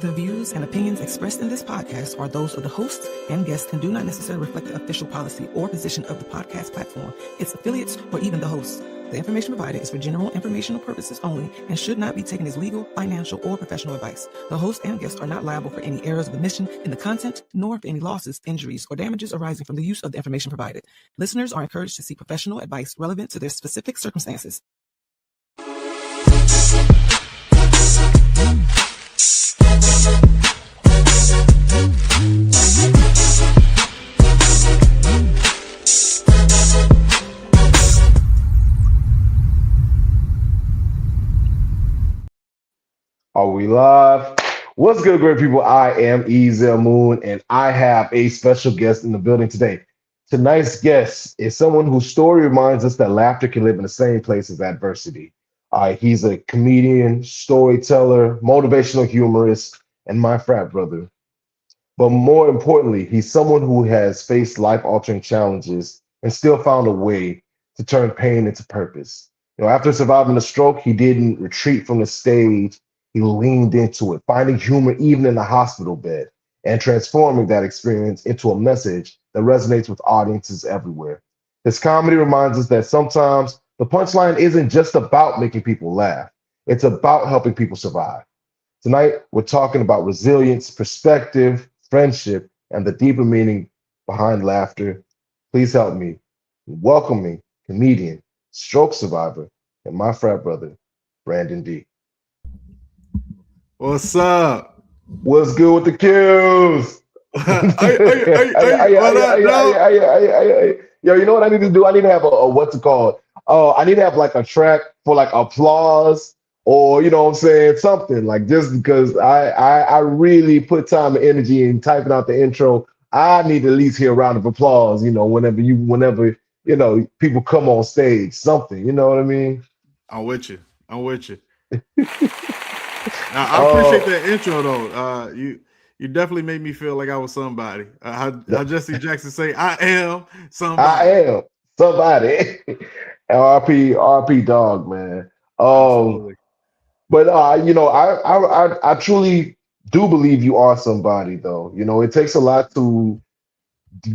The views and opinions expressed in this podcast are those of the hosts and guests and do not necessarily reflect the official policy or position of the podcast platform, its affiliates, or even the hosts. The information provided is for general informational purposes only and should not be taken as legal, financial, or professional advice. The host and guests are not liable for any errors of omission in the content, nor for any losses, injuries, or damages arising from the use of the information provided. Listeners are encouraged to seek professional advice relevant to their specific circumstances. Are we live? What's good, great people? I am Ezel Moon, and I have a special guest in the building today. Tonight's guest is someone whose story reminds us that laughter can live in the same place as adversity. He's a comedian, storyteller, motivational humorist, and my frat brother. But more importantly, he's someone who has faced life-altering challenges and still found a way to turn pain into purpose. After surviving a stroke, he didn't retreat from the stage. He leaned into it, finding humor even in the hospital bed and transforming that experience into a message that resonates with audiences everywhere. His comedy reminds us that sometimes the punchline isn't just about making people laugh. It's about helping people survive. Tonight, we're talking about resilience, perspective, friendship, and the deeper meaning behind laughter. Please help me welcome me, comedian, stroke survivor, and my frat brother, Brandon Dee. What's up? What's good with the Qs? Yo, you know what I need to do? I need to have a what's it called? I need to have like a track for like applause, or you know what I'm saying, something like, just because I really put time and energy in typing out the intro. I need to at least hear a round of applause, whenever people come on stage, something, you know what I mean? I'm with you. Now, I appreciate that intro though. You definitely made me feel like I was somebody. How Jesse Jackson say, I am somebody. I am somebody. RP dog, man. Absolutely. But I truly do believe you are somebody, though. It takes a lot to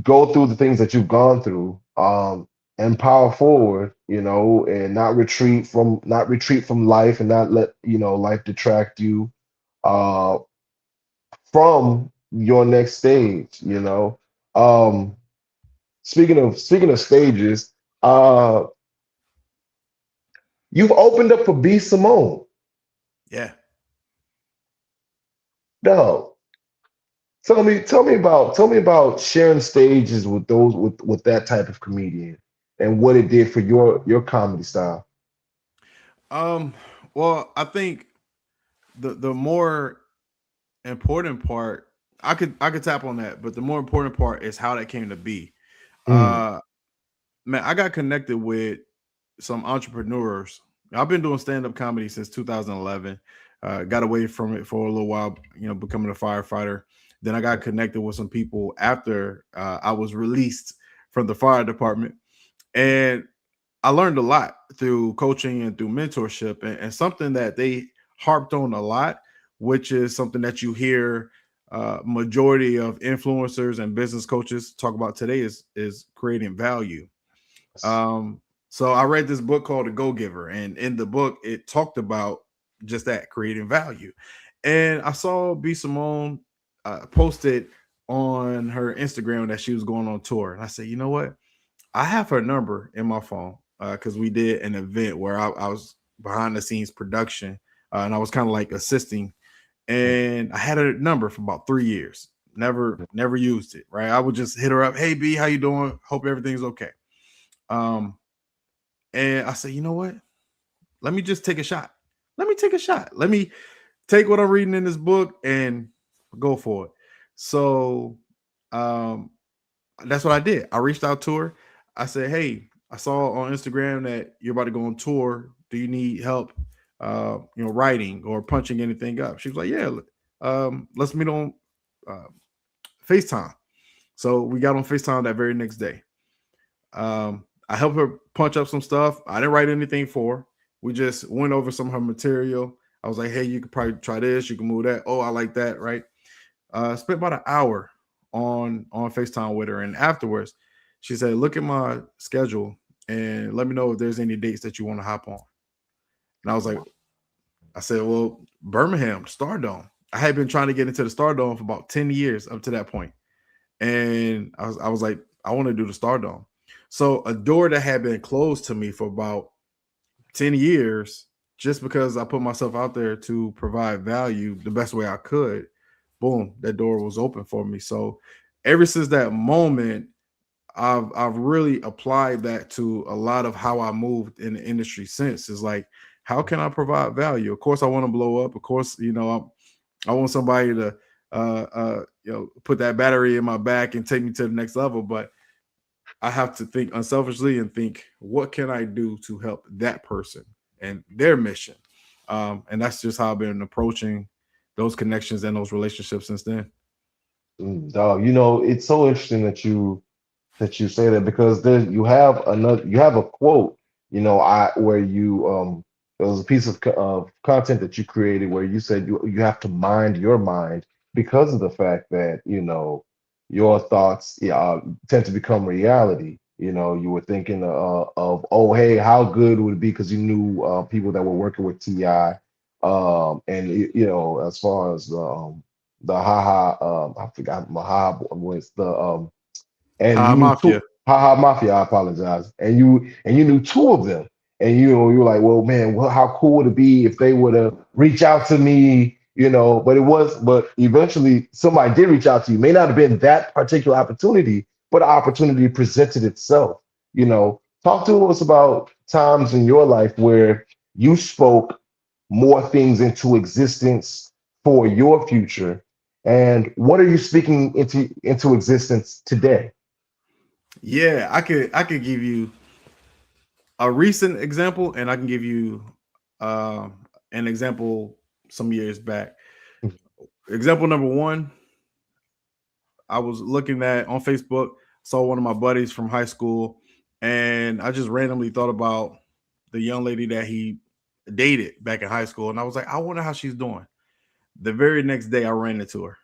go through the things that you've gone through, and power forward, and not retreat from life, and not let life detract you from your next stage. Speaking of stages, you've opened up for B. Simone. Yeah. No. Tell me about sharing stages with those with that type of comedian and what it did for your comedy style. Well, I think the more important part, I could tap on that, but the more important part is how that came to be. Man, I got connected with some entrepreneurs. I've been doing stand-up comedy since 2011. Got away from it for a little while, becoming a firefighter. Then I got connected with some people after I was released from the fire department. And I learned a lot through coaching and through mentorship, and something that they harped on a lot, which is something that you hear majority of influencers and business coaches talk about today is creating value. So I read this book called The Go-Giver, and in the book, it talked about just that, creating value. And I saw B. Simone posted on her Instagram that she was going on tour. And I said, you know what? I have her number in my phone because we did an event where I was behind the scenes production, and I was kind of like assisting. And I had her number for about 3 years. Never used it, right? I would just hit her up. Hey, B, how you doing? Hope everything's okay. And I said, you know what? Let me just take a shot. Let me take what I'm reading in this book and go for it. So that's what I did. I reached out to her. I said, hey, I saw on Instagram that you're about to go on tour. Do you need help, writing or punching anything up? She was like, yeah, let's meet on FaceTime. So we got on FaceTime that very next day. I helped her punch up some stuff. I didn't write anything for her. We just went over some of her material. I was like, hey, you could probably try this. You can move that. Oh, I like that. Right. Spent about an hour on FaceTime with her. And afterwards, she said, look at my schedule and let me know if there's any dates that you want to hop on. And I said, well, Birmingham, Stardome. I had been trying to get into the Stardome for about 10 years up to that point. And I was like, I want to do the Stardome. So a door that had been closed to me for about 10 years, just because I put myself out there to provide value the best way I could, boom, that door was open for me. So ever since that moment, I've really applied that to a lot of how I moved in the industry since. Is like, how can I provide value? Of course, I want to blow up. Of course, I want somebody to put that battery in my back and take me to the next level. But I have to think unselfishly and think, what can I do to help that person and their mission? And that's just how I've been approaching those connections and those relationships since then. Dog, it's so interesting that you say that, because you have a quote, I where you there was a piece of content that you created where you said you have to mind your mind, because of the fact that your thoughts, tend to become reality. You were thinking of, oh, hey, how good would it be, because you knew people that were working with Ti, and as far as the haha, I forgot my haha was and Hi, you knew Mafia. two haha mafia, I apologize, and you knew two of them, and you were like, well, man, well, how cool would it be if they would have reached out to me, but eventually somebody did reach out to you. May not have been that particular opportunity, but opportunity presented itself. Talk to us about times in your life where you spoke more things into existence for your future, and what are you speaking into existence today? Yeah, I could give you a recent example, and I can give you an example some years back. Example number one, I was looking at on Facebook, saw one of my buddies from high school, and I just randomly thought about the young lady that he dated back in high school, and I was like, I wonder how she's doing. The very next day, I ran into her.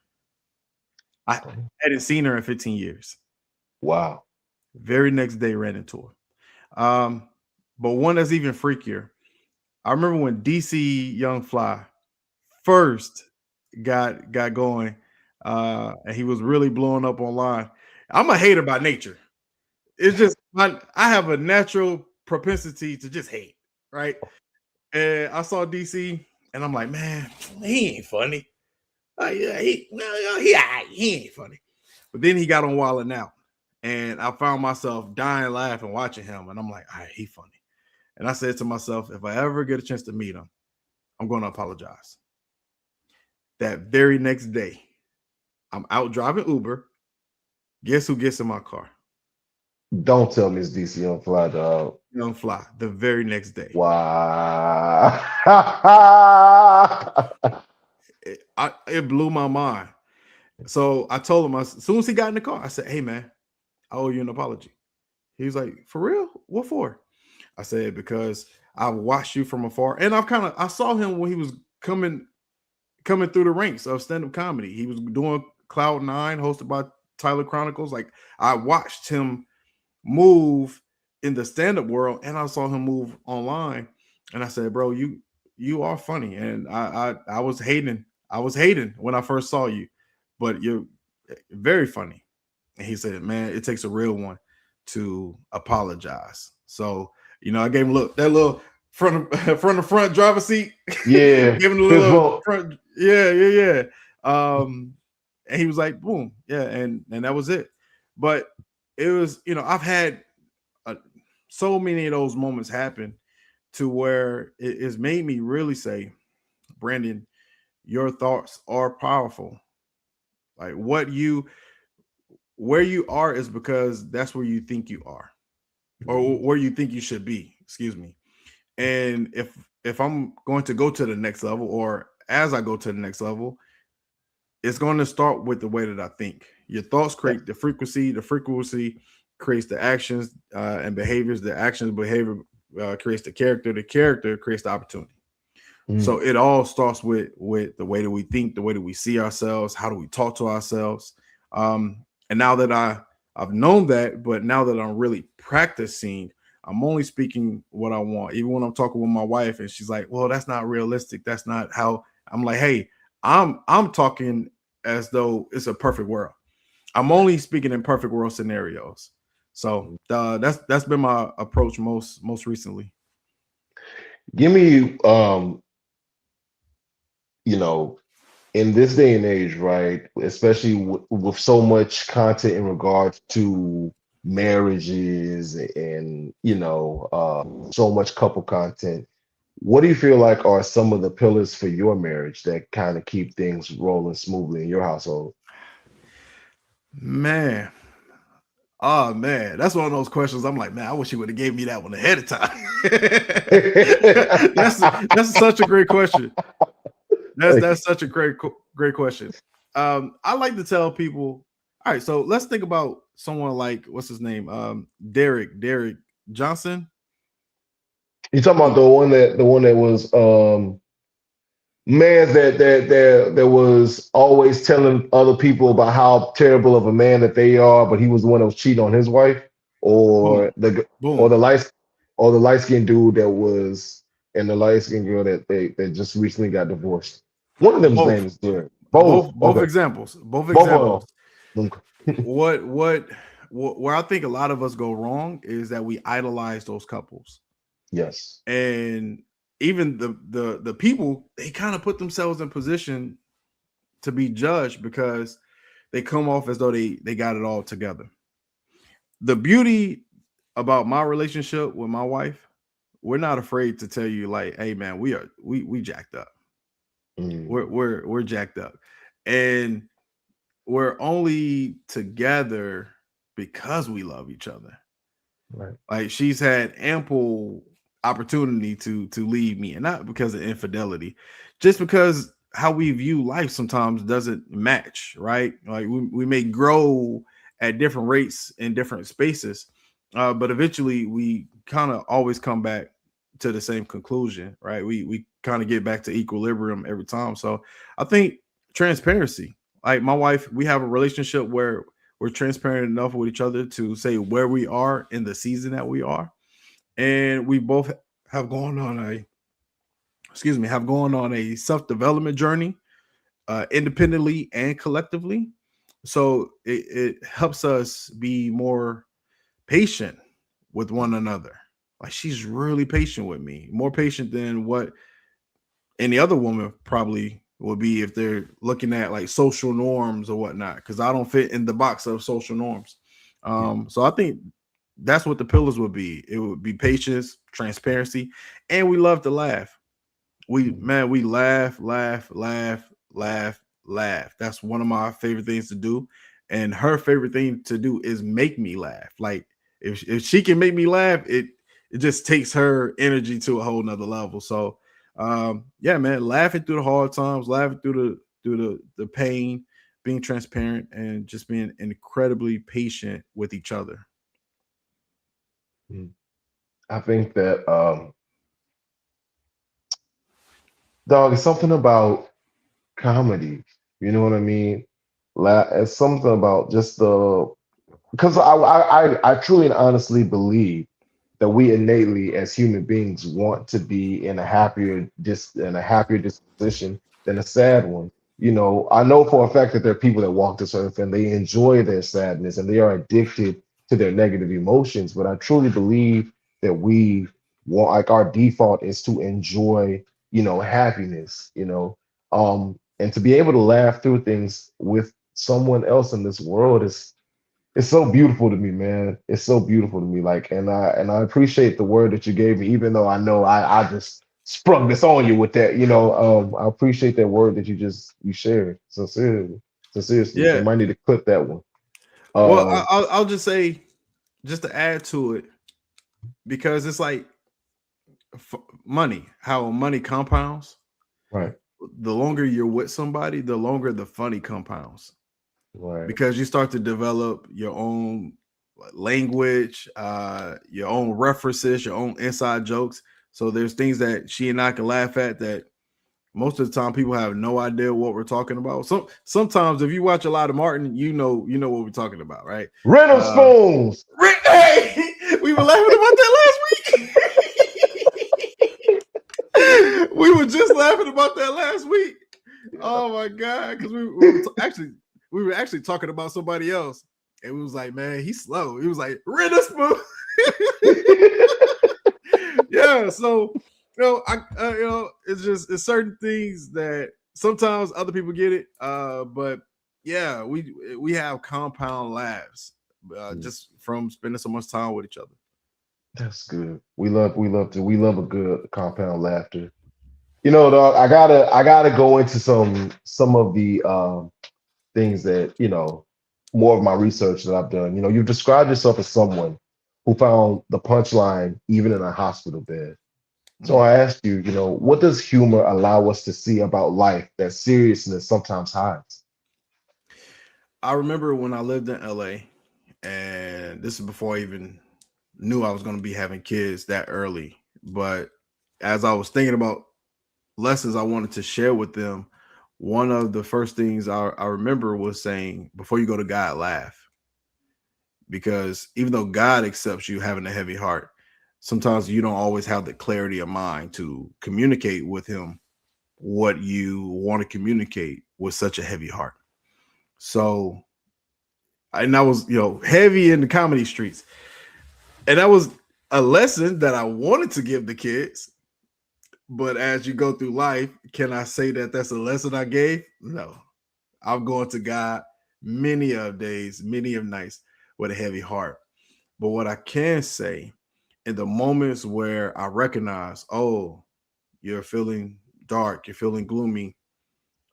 I hadn't seen her in 15 years. Wow. Very next day, ran into her. But one that's even freakier. I remember when DC Young Fly first got going, and he was really blowing up online. I'm a hater by nature. It's just I have a natural propensity to just hate, right? And I saw DC, and I'm like, man, he ain't funny. Yeah, he ain't funny. But then he got on Wild 'N Out, and I found myself dying laughing watching him, and I'm like, all right, he funny. And I said to myself, if I ever get a chance to meet him, I'm going to apologize. That very next day, I'm out driving Uber. Guess who gets in my car? Don't tell me it's DC on Fly, dog. Young Fly. The very next day. Wow. It blew my mind. So I told him, as soon as he got in the car, I said, hey, man, I owe you an apology. He was like, for real? What for? I said, because I watched you from afar. And I saw him when he was coming through the ranks of stand-up comedy. He was doing Cloud 9, hosted by Tyler Chronicles. Like, I watched him move in the stand-up world, and I saw him move online. And I said, bro, you are funny. And I was hating. I was hating when I first saw you, but you're very funny. And he said, man, it takes a real one to apologize. So, I gave him that little front driver seat. Yeah. Give him a little front. Yeah. And he was like, boom. Yeah. And that was it. But it was, I've had so many of those moments happen to where it has made me really say, Brandon, your thoughts are powerful. Like where you are is because that's where you think you are, or where you think you should be. Excuse me. And if I'm going to go to the next level, or as I go to the next level, it's going to start with the way that I think. Your thoughts create the frequency creates the actions and behaviors, the actions behavior creates the character creates the opportunity. So it all starts with the way that we think, the way that we see ourselves, how do we talk to ourselves. And now that I've known that, but now that I'm really practicing, I'm only speaking what I want. Even when I'm talking with my wife and she's like, well, that's not realistic. That's not how. I'm like, hey, I'm talking as though it's a perfect world. I'm only speaking in perfect world scenarios. So that's been my approach most recently. Give me, you know, in this day and age, right? Especially with so much content in regards to marriages and so much couple content. What do you feel like are some of the pillars for your marriage that kind of keep things rolling smoothly in your household? Man, oh man, that's one of those questions. I'm like, man, I wish you would have gave me that one ahead of time. that's such a great question. That's such a great question. I like to tell people, all right, so let's think about someone like what's his name, Derek Johnson. You talking about the one that was man that was always telling other people about how terrible of a man that they are, but he was the one that was cheating on his wife, or Boom, the or boom. the light or the light skinned dude that was and the light skinned girl that just recently got divorced. One of them's Both, name is there. Both. both Okay. examples. Both Both of examples. them. What where I think a lot of us go wrong is that we idolize those couples. Yes. And even the people, they kind of put themselves in position to be judged because they come off as though they got it all together. The beauty about my relationship with my wife, we're not afraid to tell you like, hey man, we jacked up. Mm, We're jacked up. And we're only together because we love each other. right. Like she's had ample opportunity to leave me, and not because of infidelity, just because how we view life sometimes doesn't match, right? Like we may grow at different rates in different spaces, but eventually we kind of always come back to the same conclusion, right? We kind of get back to equilibrium every time. So I think transparency. Like my wife, we have a relationship where we're transparent enough with each other to say where we are in the season that we are, and we both have gone on a self-development journey, independently and collectively. So it helps us be more patient with one another. Like she's really patient with me, more patient than what any other woman probably would be if they're looking at like social norms or whatnot, because I don't fit in the box of social norms. Yeah. So I think that's what the pillars would be. It would be patience, transparency, and we love to laugh. Mm, We laugh, laugh, laugh, laugh, laugh. That's one of my favorite things to do. And her favorite thing to do is make me laugh. Like if she can make me laugh, it just takes her energy to a whole nother level. So yeah, man, laughing through the hard times, laughing through the pain, being transparent, and just being incredibly patient with each other. mm. I think that dog is something about comedy. You know what I mean? It's something about just the because I truly and honestly believe that we innately as human beings want to be in a happier disposition than a sad one. I know for a fact that there are people that walk this earth and they enjoy their sadness and they are addicted to their negative emotions. But I truly believe that we want, like, our default is to enjoy, happiness, and to be able to laugh through things with someone else in this world is it's so beautiful to me, man. It's so beautiful to me. Like, and I appreciate the word that you gave me, even though I know I just sprung this on you with that. I appreciate that word that you shared. Sincerely, sincerely. They Yeah. might need to clip that one. Well, Um, I'll just say, just to add to it, because it's like money, how money compounds. right, The longer you're with somebody, the longer the funny compounds, right. because you start to develop your own language, your own references, your own inside jokes. So there's things that she and I can laugh at that most of the time people have no idea what we're talking about. Sometimes if you watch a lot of Martin, you know what we're talking about, right? Rhythm spoons. Hey, we were laughing about that last week. We were just laughing about that last week. Yeah. Oh my god, because we were actually talking about somebody else, and we was like, man, he's slow. He was like, rhythm spoon. Yeah, so it's certain things that sometimes other people get it, but yeah, we have compound laughs just from spending so much time with each other. That's good. We love a good compound laughter. You know, dog, I gotta go into some of the things that, more of my research that I've done. You've described yourself as someone who found the punchline even in a hospital bed. So I asked you, what does humor allow us to see about life that seriousness sometimes hides? I remember when I lived in LA, and this is before I even knew I was going to be having kids that early. But as I was thinking about lessons I wanted to share with them, one of the first things I remember was saying, before you go to God, laugh. Because even though God accepts you having a heavy heart, sometimes you don't always have the clarity of mind to communicate with him what you want to communicate with such a heavy heart. So, and I was, heavy in the comedy streets. And that was a lesson that I wanted to give the kids. But as you go through life, can I say that that's a lesson I gave? No. I'm going to God many of days, many of nights with a heavy heart. But what I can say, in the moments where I recognize, oh, you're feeling dark, you're feeling gloomy,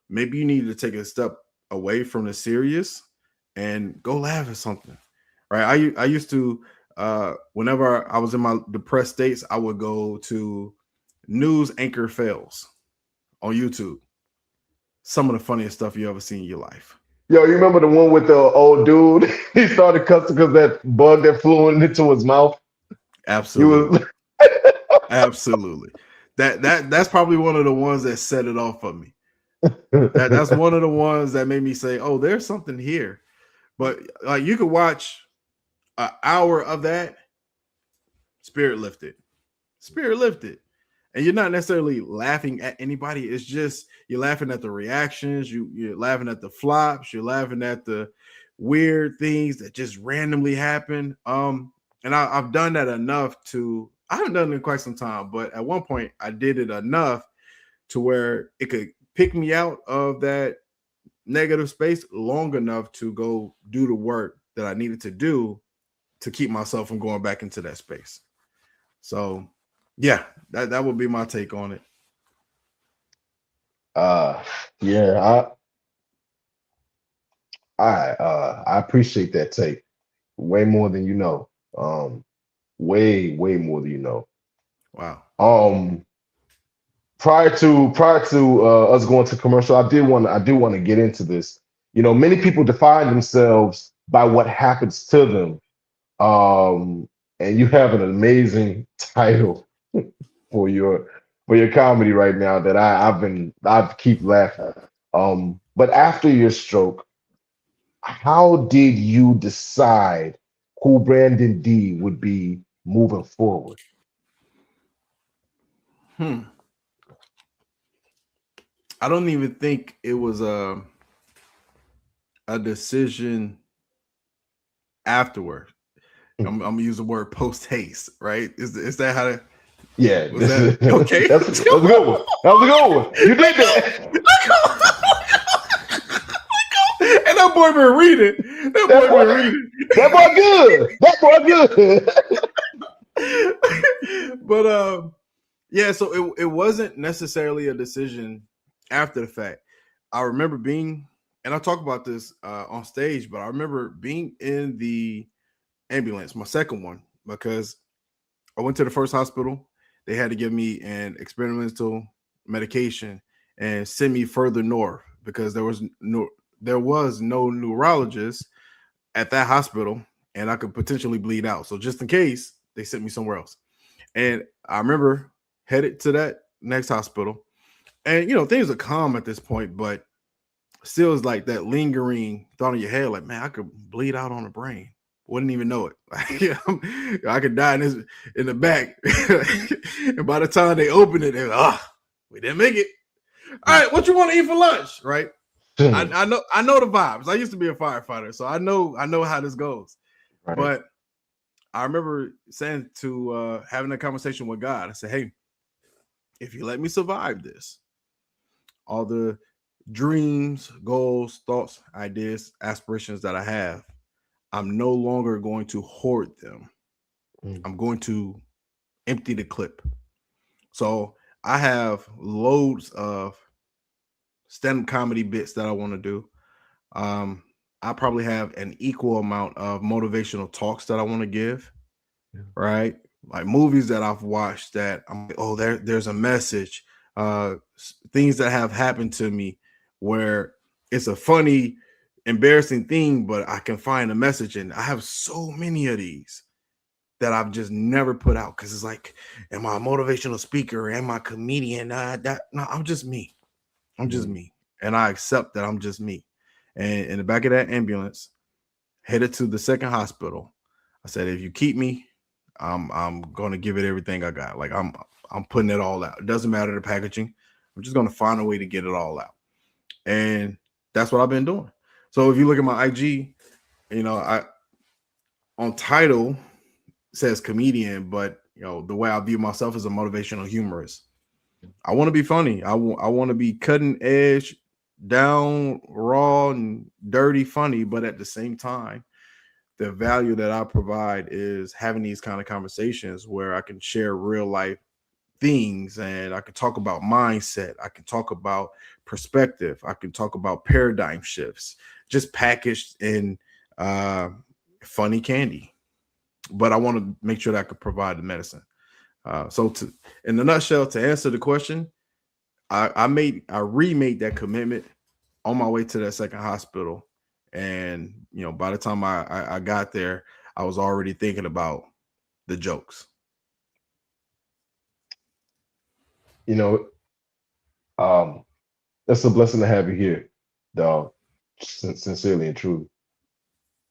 maybe you need to take a step away from the serious and go laugh at something, right? I used to, whenever I was in my depressed states, I would go to News Anchor Fails on YouTube. Some of the funniest stuff you ever seen in your life. Yo, you remember the one with the old dude? He started cussing because that bug that flew into his mouth. Absolutely. Absolutely. That's probably one of the ones that set it off for me. That's one of the ones that made me say, oh, there's something here. But you could watch an hour of that, spirit lifted. And you're not necessarily laughing at anybody. It's just you're laughing at the reactions, you're laughing at the flops, you're laughing at the weird things that just randomly happen. And I've done that enough I haven't done it in quite some time, but at one point I did it enough to where it could pick me out of that negative space long enough to go do the work that I needed to do to keep myself from going back into that space. So yeah, that would be my take on it. Yeah, I appreciate that take way more than you know. Way more than you know. Wow. Prior to us going to commercial, I do want to get into this. Many people define themselves by what happens to them. And you have an amazing title for your comedy right now that I keep laughing. But after your stroke, how did you decide who Brandon Dee would be moving forward? I don't even think it was a decision afterward. I'm gonna use the word post haste, right? Is that how to? Yeah, okay? That's a good one. That was a good one. You did that. And that boy been reading. That boy good. That boy good. But yeah, so it wasn't necessarily a decision after the fact. I remember being, and I talk about this on stage, but I remember being in the ambulance, my second one, because I went to the first hospital. They had to give me an experimental medication and send me further north because there was no neurologist at that hospital, and I could potentially bleed out. So just in case, they sent me somewhere else. And I remember headed to that next hospital. And things are calm at this point, but still is like that lingering thought in your head, like, man, I could bleed out on the brain. Wouldn't even know it. Like, I could die in the back. And by the time they open it, they're like, we didn't make it. All right, what you want to eat for lunch? Right. I know the vibes. I used to be a firefighter, so I know how this goes. Right. But I remember saying to having a conversation with God, I said, hey, if you let me survive this, all the dreams, goals, thoughts, ideas, aspirations that I have, I'm no longer going to hoard them. I'm going to empty the clip. So I have loads of stand-up comedy bits that I want to do. I probably have an equal amount of motivational talks that I want to give, right? Like movies that I've watched that I'm like, oh, there's a message. Things that have happened to me where it's a funny, embarrassing thing, but I can find a message. And I have so many of these that I've just never put out because it's like, am I a motivational speaker? Am I a comedian? No, I'm just me. I'm just me. And I accept that I'm just me. And in the back of that ambulance, headed to the second hospital, I said, if you keep me, I'm gonna give it everything I got. Like I'm putting it all out. It doesn't matter the packaging. I'm just gonna find a way to get it all out. And that's what I've been doing. So if you look at my IG, I on title says comedian, but the way I view myself as a motivational humorist. I want to be funny. I want to be cutting edge, down, raw, and dirty funny, but at the same time, the value that I provide is having these kind of conversations where I can share real life things and I can talk about mindset. I can talk about perspective. I can talk about paradigm shifts, just packaged in funny candy. But I want to make sure that I could provide the medicine. So in the nutshell, to answer the question, I remade that commitment on my way to that second hospital. And, by the time I got there, I was already thinking about the jokes. It's a blessing to have you here, dog. Sincerely and truly.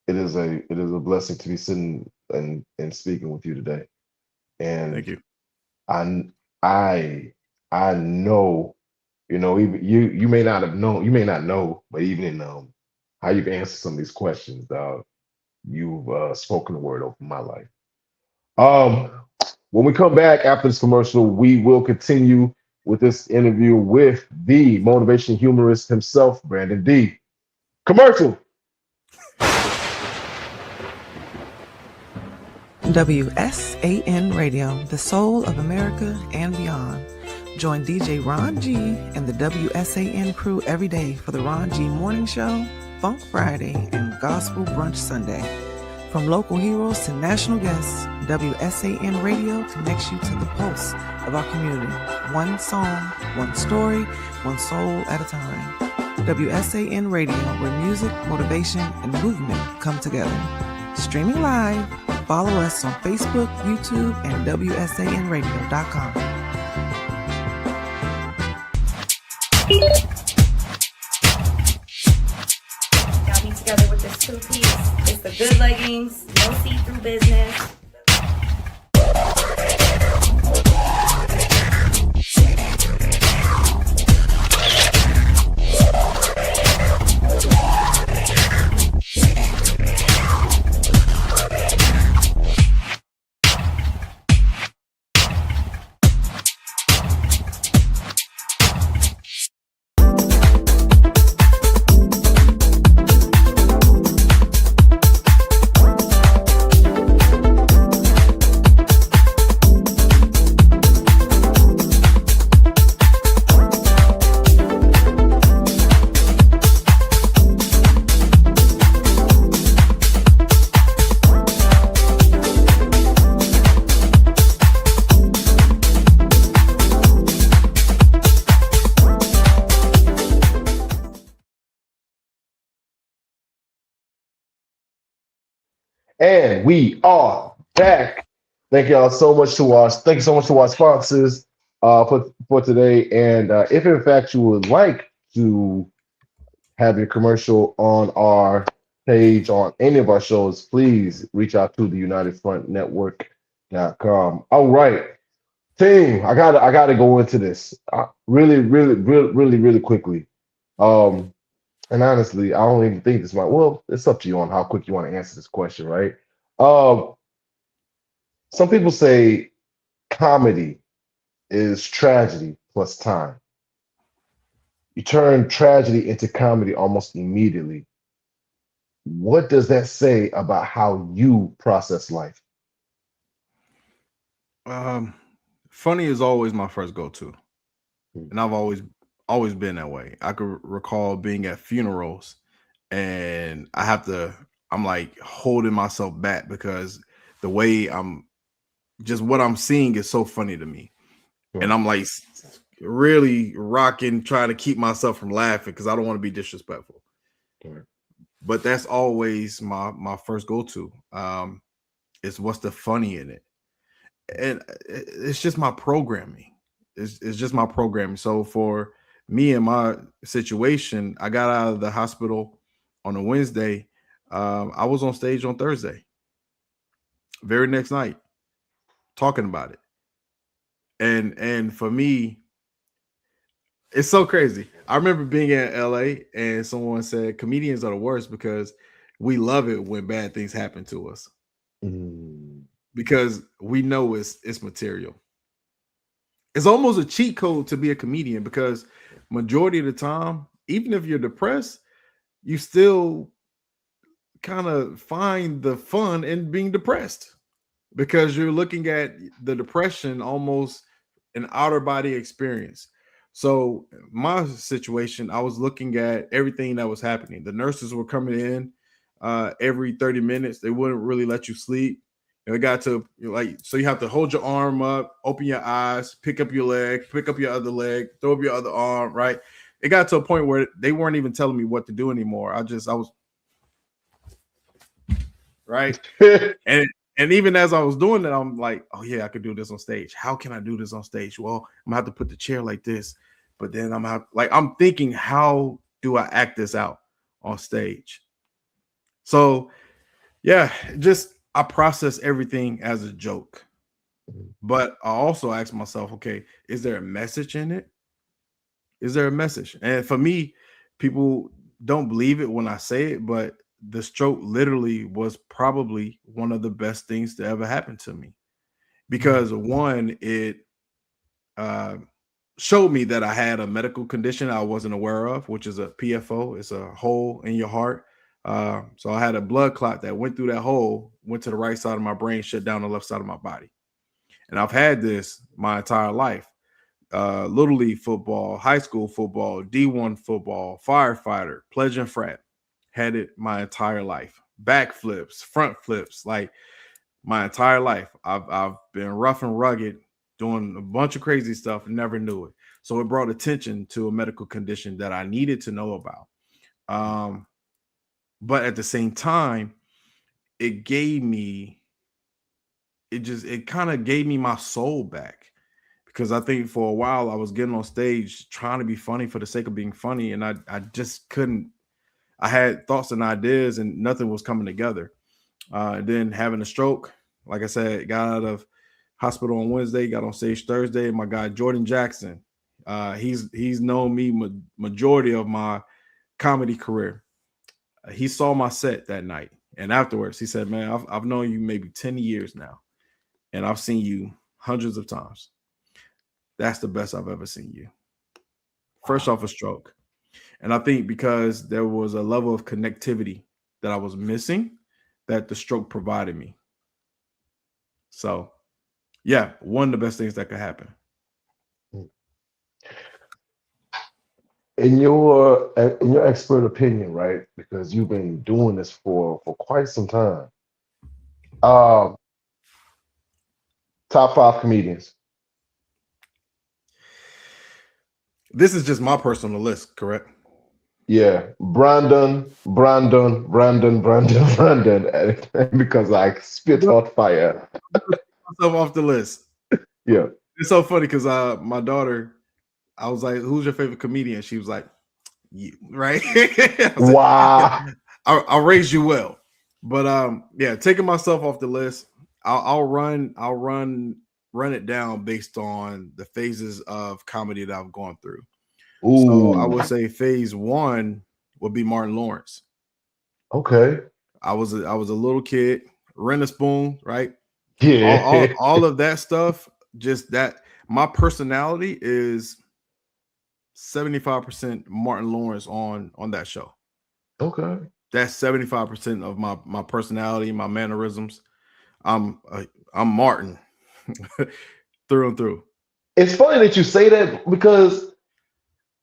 It is a blessing to be sitting and speaking with you today. And Thank you. I know, even you may not have known, you may not know, but even in how you've answered some of these questions, you've spoken the word over my life. When we come back after this commercial, we will continue with this interview with the motivation humorist himself, Brandon Dee. Commercial. WSAN Radio, the soul of America and beyond. Join DJ Ron G and the WSAN crew every day for the Ron G Morning Show, Funk Friday, and Gospel Brunch Sunday. From local heroes to national guests, WSAN Radio connects you to the pulse of our community. One song, one story, one soul at a time. WSAN Radio, where music, motivation, and movement come together. Streaming live, follow us on Facebook, YouTube, and WSANradio.com. Got me together with this two-piece. It's the good leggings, no see-through business. And we are back. Thank y'all so much to our sponsors. for today. And if in fact you would like to have your commercial on our page on any of our shows, please reach out to the UnitedFrontNetwork.com. All right, team, I gotta go into this really quickly. Um, and honestly, I don't even think this might. Well, it's up to you on how quick you want to answer this question, right? Um, some people say comedy is tragedy plus time. You turn tragedy into comedy almost immediately. What does that say about how you process life? Um, Funny is always my first go-to, Mm. and I've always been that way. I could recall being at funerals, and I'm like holding myself back because the way I'm just what I'm seeing is so funny to me, and Sure. I'm like really rocking, trying to keep myself from laughing because I don't want to be disrespectful. Sure. But that's always my first go-to. Is what's the funny in it, and it's just my programming. It's just my programming. So for me and my situation, I got out of the hospital on a Wednesday. I was on stage on Thursday, very next night, talking about it. And for me, it's so crazy. I remember being in LA and someone said comedians are the worst because we love it when bad things happen to us Mm. because we know it's material. It's almost a cheat code to be a comedian because majority of the time, even if you're depressed, you still kind of find the fun in being depressed because you're looking at the depression almost an outer body experience. So my situation, I was looking at everything that was happening. The nurses were coming in every 30 minutes. They wouldn't really let you sleep. And it got to like, so you have to hold your arm up, open your eyes, pick up your leg, pick up your other leg, throw up your other arm, right? It got to a point where they weren't even telling me what to do anymore. I was right. And and even as I was doing that, I'm like, oh yeah, I could do this on stage. How can I do this on stage? Well, I'm gonna have to put the chair like this, but then I'm thinking, how do I act this out on stage? So yeah, just I process everything as a joke. But I also ask myself, okay, is there a message in it? Is there a message? And for me, people don't believe it when I say it, but the stroke literally was probably one of the best things to ever happen to me because one, it uh, showed me that I had a medical condition I wasn't aware of, which is a PFO. It's a hole in your heart. So I had a blood clot that went through that hole, went to the right side of my brain, shut down the left side of my body. And I've had this my entire life. Little league football, high school football, D1 football, firefighter, pledge and frat. Had it my entire life. Back flips, front flips, like my entire life. I've been rough and rugged, doing a bunch of crazy stuff and never knew it. So it brought attention to a medical condition that I needed to know about. But at the same time, it gave me, it kind of gave me my soul back because I think for a while I was getting on stage trying to be funny for the sake of being funny, and I just couldn't. I had thoughts and ideas, and nothing was coming together. Then having a stroke, like I said, got out of hospital on Wednesday, got on stage Thursday. My guy Jordan Jackson, he's known me majority of my comedy career. He saw my set that night, and afterwards he said, "Man, I've known you maybe 10 years now, and I've seen you hundreds of times. That's the best I've ever seen you." First off, a stroke. And I think because there was a level of connectivity that I was missing that the stroke provided me. So, yeah, one of the best things that could happen. In your expert opinion, right? Because you've been doing this for quite some time. Um, top five comedians. This is just my personal list, correct? Yeah, Brandon, and because I spit hot fire. Myself off the list. Yeah. It's so funny because my daughter, I was like, "Who's your favorite comedian?" She was like, "You," right? I was like, "Yeah, Wow. I'll raise you well." But yeah, taking myself off the list, I'll run it down based on the phases of comedy that I've gone through. So I Ooh. would say phase one would be Martin Lawrence. Okay. I was a little kid, rent a spoon, right? all, Yeah. all all of that stuff, just that my personality is 75% Martin Lawrence on that show. Okay. That's 75% of my personality, my mannerisms. I'm Martin through and through. It's funny that you say that because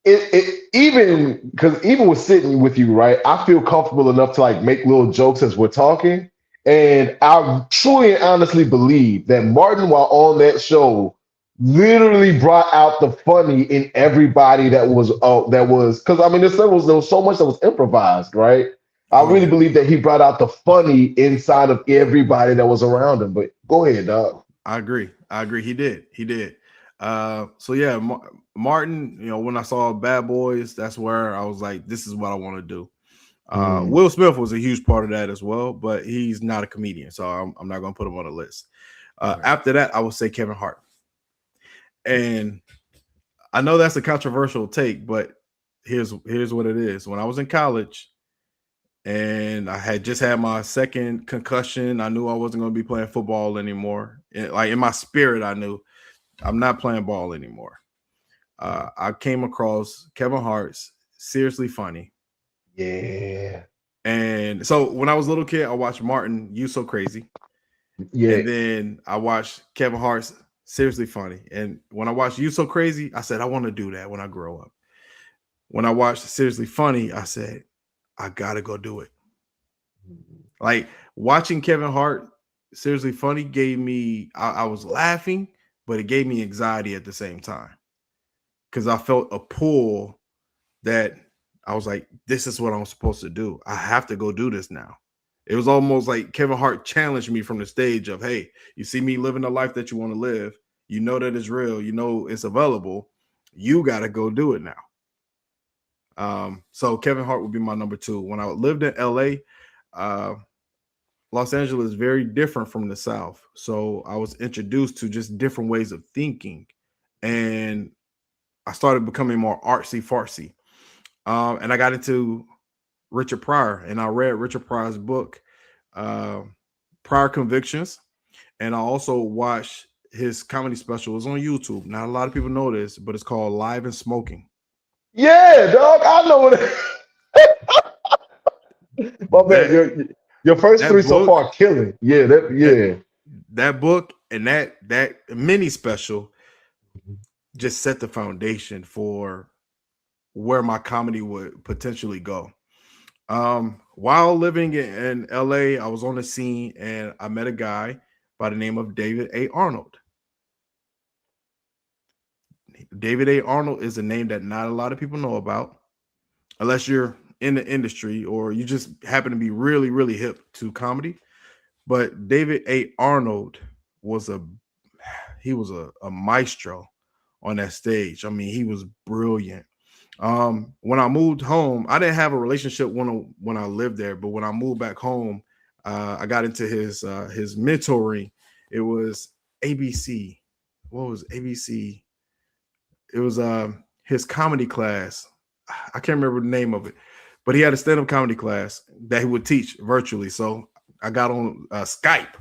it even because even with sitting with you, right? I feel comfortable enough to like make little jokes as we're talking. And I truly and honestly believe that Martin, while on that show, literally brought out the funny in everybody that was because I mean there was so much that was improvised, right? I Oh really yeah, believe that he brought out the funny inside of everybody that was around him. But go ahead, dog. I agree. He did. So yeah, Martin. When I saw Bad Boys, that's where I was like, this is what I want to do. Mm, Will Smith was a huge part of that as well, but he's not a comedian, so I'm not going to put him on the list. right. After that, I would say Kevin Hart. And I know that's a controversial take, but here's what it is. When I was in college and I had just had my second concussion, I knew I wasn't going to be playing football anymore. Like in my spirit, I knew I'm not playing ball anymore. I came across Kevin Hart's Seriously Funny. Yeah. And so when I was a little kid, I watched Martin, You So Crazy. Yeah. And then I watched Kevin Hart's Seriously Funny. And when I watched You So Crazy, I said, I want to do that when I grow up. When I watched Seriously Funny, I said, I got to go do it. Like watching Kevin Hart Seriously Funny gave me, I was laughing, but it gave me anxiety at the same time because I felt a pull that I was like, this is what I'm supposed to do. I have to go do this now. It was almost like Kevin Hart challenged me from the stage of, hey, you see me living the life that you want to live. You know that it's real. You know it's available. You got to go do it now. So Kevin Hart would be my number two. When I lived in LA, uh, Los Angeles is very different from the South. So I was introduced to just different ways of thinking. And I started becoming more artsy fartsy. And I got into Richard Pryor, and I read Richard Pryor's book, uh, Prior Convictions, and I also watched his comedy special. It's on YouTube. Not a lot of people know this, but it's called Live and Smoking. Yeah, dog. I know it. My man, That your first three that so book, far killing. Yeah, that that yeah. that book, and that mini special just set the foundation for where my comedy would potentially go. While living in LA, I was on the scene and I met a guy by the name of David A. Arnold. David A. Arnold is a name that not a lot of people know about, unless you're in the industry or you just happen to be really, really hip to comedy. But David A. Arnold was a maestro on that stage. I mean, he was brilliant. When I moved home, I didn't have a relationship when I lived there, but when I moved back home, I got into his mentoring. It was ABC. What was ABC? It was his comedy class. I can't remember the name of it, but he had a stand-up comedy class that he would teach virtually. So I got on Skype.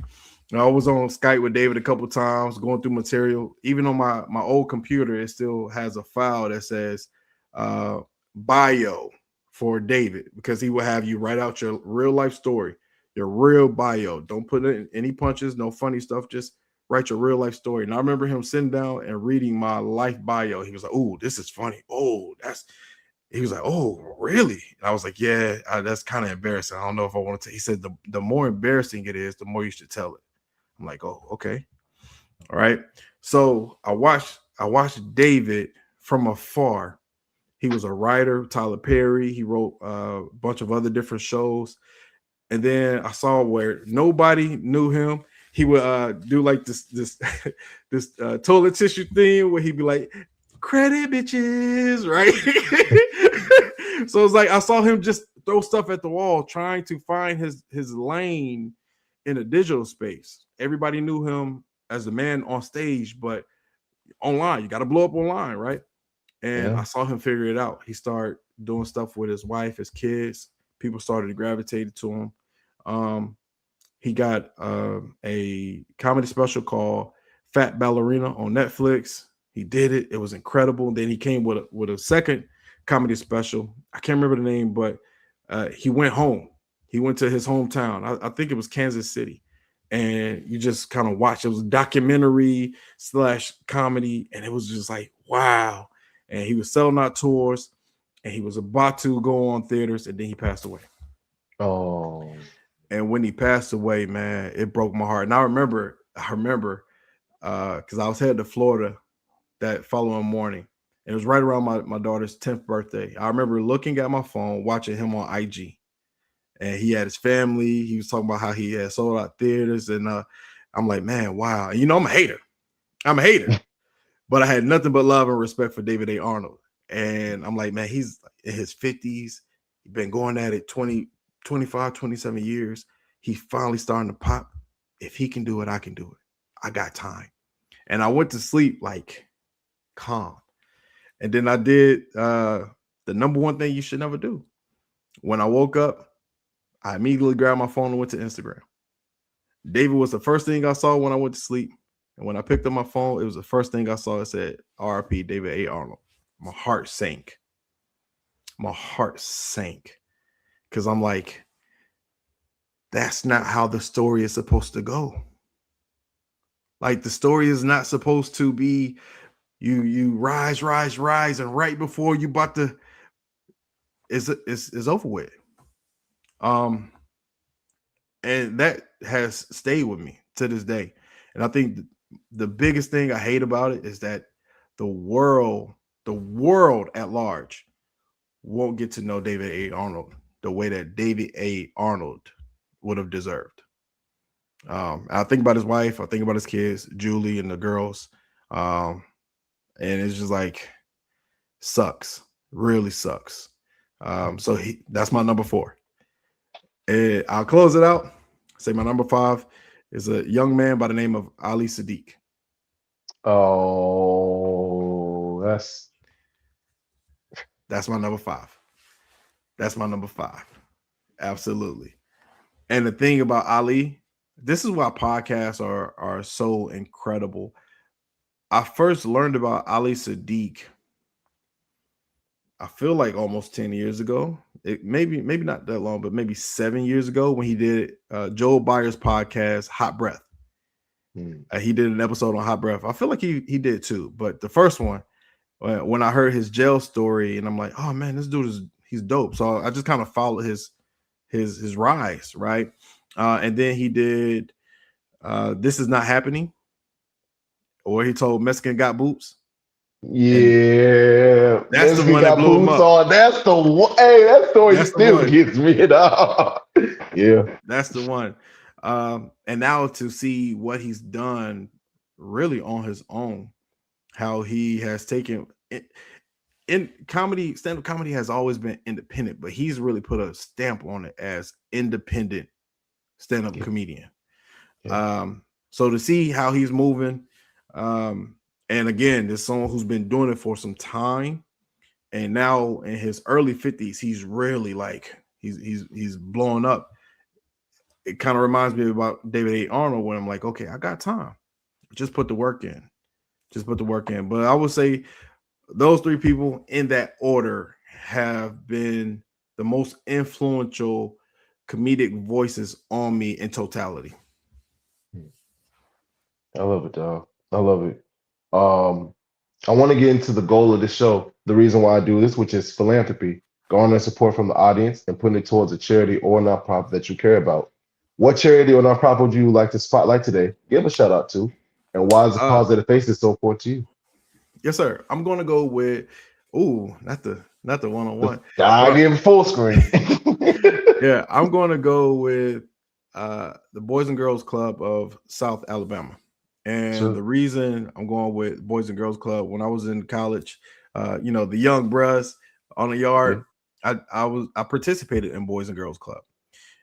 I was on Skype with David a couple of times, going through material. Even on my old computer, it still has a file that says bio for David, because he will have you write out your real life story, your real bio. Don't put in any punches, no funny stuff. Just write your real life story. And I remember him sitting down and reading my life bio. He was like, "Oh, this is funny. Oh, that's." He was like, "Oh, really?" And I was like, "Yeah, that's kind of embarrassing. I don't know if I want to." He said, "The more embarrassing it is, the more you should tell it." I'm like, "Oh, okay, all right." So I watched David from afar. He was a writer, Tyler Perry. He wrote a bunch of other different shows. And then I saw where nobody knew him. he would do like this this toilet tissue thing where he'd be like, credit bitches, right? So it's like I saw him just throw stuff at the wall, trying to find his lane in a digital space. Everybody knew him as a man on stage, but online, you got to blow up online, right? And I saw him figure it out. He started doing stuff with his wife, his kids. People started to gravitate to him. He got a comedy special called Fat Ballerina on Netflix. He did it. It was incredible. Then he came with a second comedy special. I can't remember the name, but he went home. He went to his hometown. I think it was Kansas City. And you just kind of watch. It was a documentary / comedy. And it was just like, wow. And he was selling out tours. And he was about to go on theaters. And then he passed away. Oh. And when he passed away, man, it broke my heart. And I remember because I was headed to Florida that following morning. And it was right around my daughter's 10th birthday. I remember looking at my phone, watching him on IG. And he had his family. He was talking about how he had sold out theaters. And I'm like, man, wow. And, I'm a hater. But I had nothing but love and respect for David A. Arnold. And I'm like, man, he's in his 50s. He's been going at it 25, 27 years. He's finally starting to pop. If he can do it, I can do it. I got time. And I went to sleep like calm. And then I did the number one thing you should never do. When I woke up, I immediately grabbed my phone and went to Instagram. David was the first thing I saw when I went to sleep. And when I picked up my phone, it was the first thing I saw. It said, RIP David A. Arnold. My heart sank. Because I'm like, that's not how the story is supposed to go. Like, the story is not supposed to be you rise, and right before you about to it's over with. And that has stayed with me to this day. And I think the biggest thing I hate about it is that the world at large won't get to know David A. Arnold the way that David A. Arnold would have deserved. I think about his wife, I think about his kids, Julie and the girls. And it's just like, sucks, really sucks. So that's my number 4. And I'll close it out. Say my number 5 is a young man by the name of Ali Sadiq. Oh, that's my number 5. That's my number 5. Absolutely. And the thing about Ali, this is why podcasts are so incredible. I first learned about Ali Sadiq, I feel like almost 10 years ago. It maybe not that long, but maybe 7 years ago when he did Joel Byers' podcast, Hot Breath. He did an episode on Hot Breath. I feel like he did too. But the first one, when I heard his jail story, and I'm like, oh man, this dude he's dope. So I just kind of followed his rise, right? And then he did This Is Not Happening, or he told Mexican Got Boots. Yeah, that's the one that blew him up. That's the one. Hey, that story still gets me. Yeah, that's the one. And now to see what he's done really on his own, how he has taken it in comedy. Stand-up comedy has always been independent, but he's really put a stamp on it as independent stand-up comedian. So to see how he's moving, and again, there's someone who's been doing it for some time, and now in his early 50s, he's really like he's blowing up. It kind of reminds me about David A. Arnold when I'm like, okay, I got time. Just put the work in. But I would say those 3 people in that order have been the most influential comedic voices on me in totality. I love it, dog. I love it. I want to get into the goal of the show, the reason why I do this, which is philanthropy, garnering support from the audience and putting it towards a charity or nonprofit that you care about. What charity or nonprofit would you like to spotlight today? Give a shout out to, and why is the Positive Faces so important to you? Yes, sir. I'm going to go with not the one-on-one. I give full screen. Yeah, I'm going to go with the Boys and Girls Club of South Alabama. And Sure. the reason I'm going with Boys and Girls Club, when I was in college, the young bruhs on the Yeah. yard, I participated in Boys and Girls Club.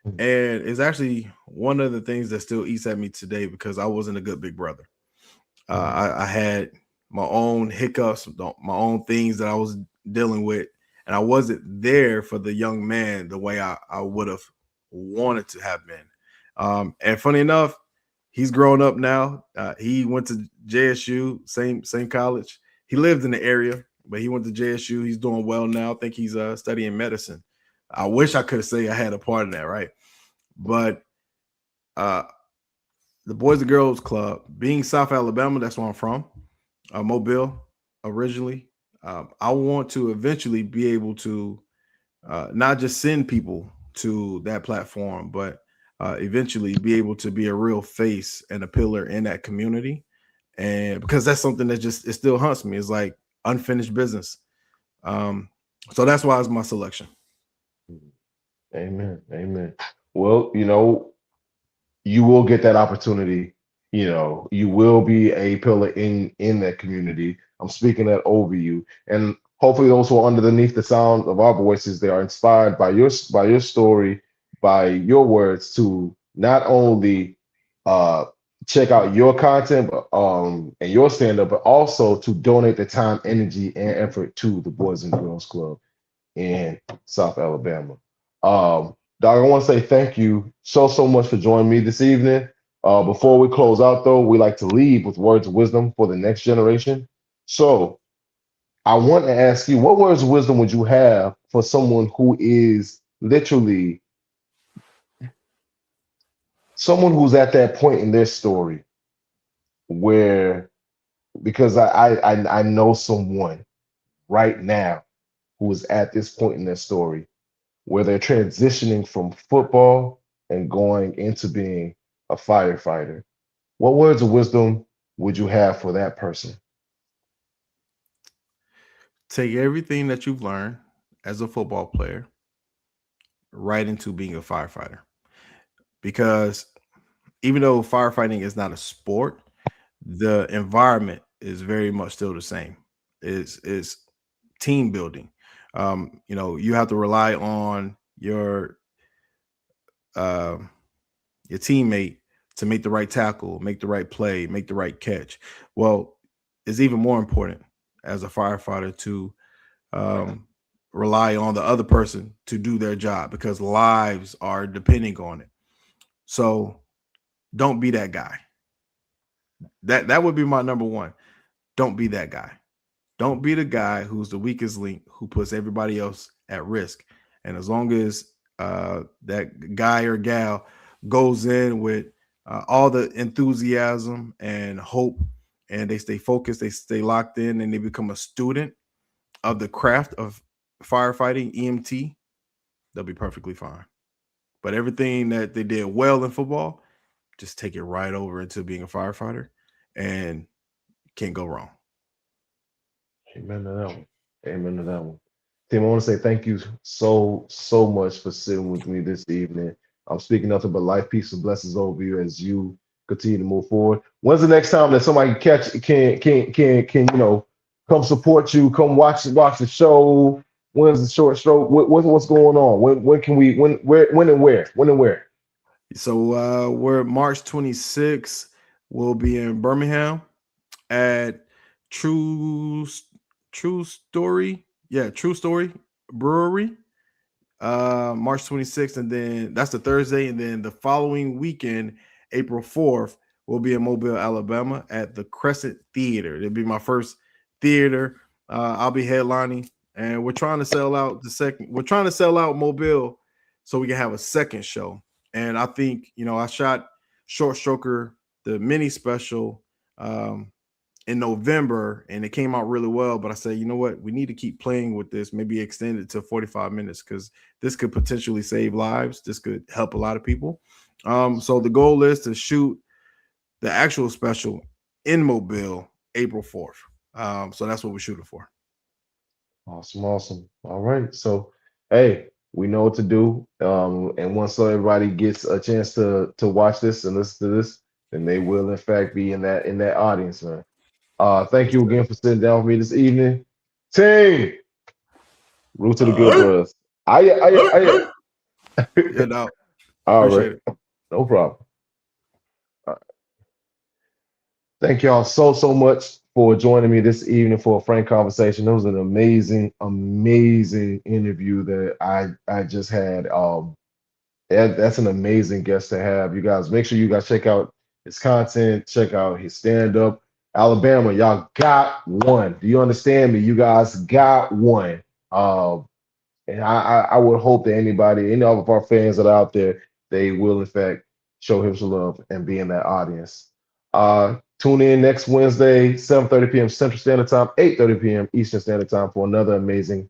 Mm. And it's actually one of the things that still eats at me today because I wasn't a good big brother. I had my own hiccups, my own things that I was dealing with, and I wasn't there for the young man the way I would have wanted to have been. And funny enough, he's grown up now. He went to JSU, same college. He lived in the area, but he went to JSU. He's doing well now. I think he's studying medicine. I wish I could say I had a part in that, right? But uh, the Boys and Girls Club, being South Alabama, that's where I'm from, Mobile originally. I want to eventually be able to not just send people to that platform, but eventually be able to be a real face and a pillar in that community. And because that's something that just it still haunts me. It's like unfinished business. Um, so that's why it's my selection. Amen. Amen. Well, you will get that opportunity. You will be a pillar in that community. I'm speaking that over you, and hopefully those who are underneath the sound of our voices, they are inspired by your story, by your words, to not only uh check out your content and your stand-up, but also to donate the time, energy, and effort to the Boys and Girls Club in South Alabama. Dog, I want to say thank you so much for joining me this evening. Before we close out, though, we like to leave with words of wisdom for the next generation. So I want to ask you, what words of wisdom would you have for someone who is literally someone who's at that point in their story where, because I know someone right now who is at this point in their story where they're transitioning from football and going into being a firefighter. What words of wisdom would you have for that person? Take everything that you've learned as a football player right into being a firefighter. Because even though firefighting is not a sport, the environment is very much still the same. Is team building. You have to rely on uh, your teammate to make the right tackle, make the right play, make the right catch. Well, it's even more important as a firefighter to um, rely on the other person to do their job because lives are depending on it. So don't be that guy. That would be my number one. Don't be that guy. Don't be the guy who's the weakest link who puts everybody else at risk. And as long as that guy or gal goes in with all the enthusiasm and hope, and they stay focused, they stay locked in, and they become a student of the craft of firefighting, EMT, they'll be perfectly fine. But everything that they did well in football, just take it right over into being a firefighter and can't go wrong. Amen to that one. Amen to that one. Tim, I want to say thank you so much for sitting with me this evening. I'm speaking nothing but life, peace, and blessings over you as you continue to move forward. When's the next time that somebody can come support you, come watch the show? When's the short stroke? What's going on? When can we when and where? So we're March 26th. We'll be in Birmingham at True True Story. Yeah, True Story Brewery. March 26th, and then that's the Thursday, and then the following weekend, April 4th, we'll be in Mobile, Alabama at the Crescent Theater. It'll be my first theater. I'll be headlining, and we're trying to sell out the second. We're trying to sell out Mobile so we can have a second show. And I think I shot Short Stroker, the mini special, in November, and it came out really well. But I said, you know what? We need to keep playing with this, maybe extend it to 45 minutes because this could potentially save lives. This could help a lot of people. So the goal is to shoot the actual special in Mobile April 4th. So that's what we're shooting for. Awesome. All right. So, hey, We know what to do. And once everybody gets a chance to watch this and listen to this, then they will in fact be in that audience, man. Thank you again for sitting down with me this evening. Team, root to the good brothers. Yeah, dog. All Appreciate right, it. no problem. Thank y'all so much for joining me this evening for a frank conversation. It was an amazing interview that I just had. That's an amazing guest to have. You guys, make sure you guys check out his content, check out his stand up. Alabama, y'all got one. Do you understand me? You guys got one. Um, and I would hope that anybody, any of our fans that are out there, they will in fact show him some love and be in that audience. Tune in next Wednesday, 7:30 p.m. Central Standard Time, 8:30 p.m. Eastern Standard Time for another amazing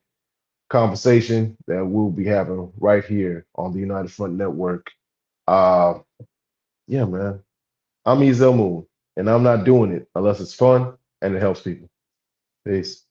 conversation that we'll be having right here on the United Front Network. Uh, yeah, man. I'm Ezel Moon, and I'm not doing it unless it's fun and it helps people. Peace.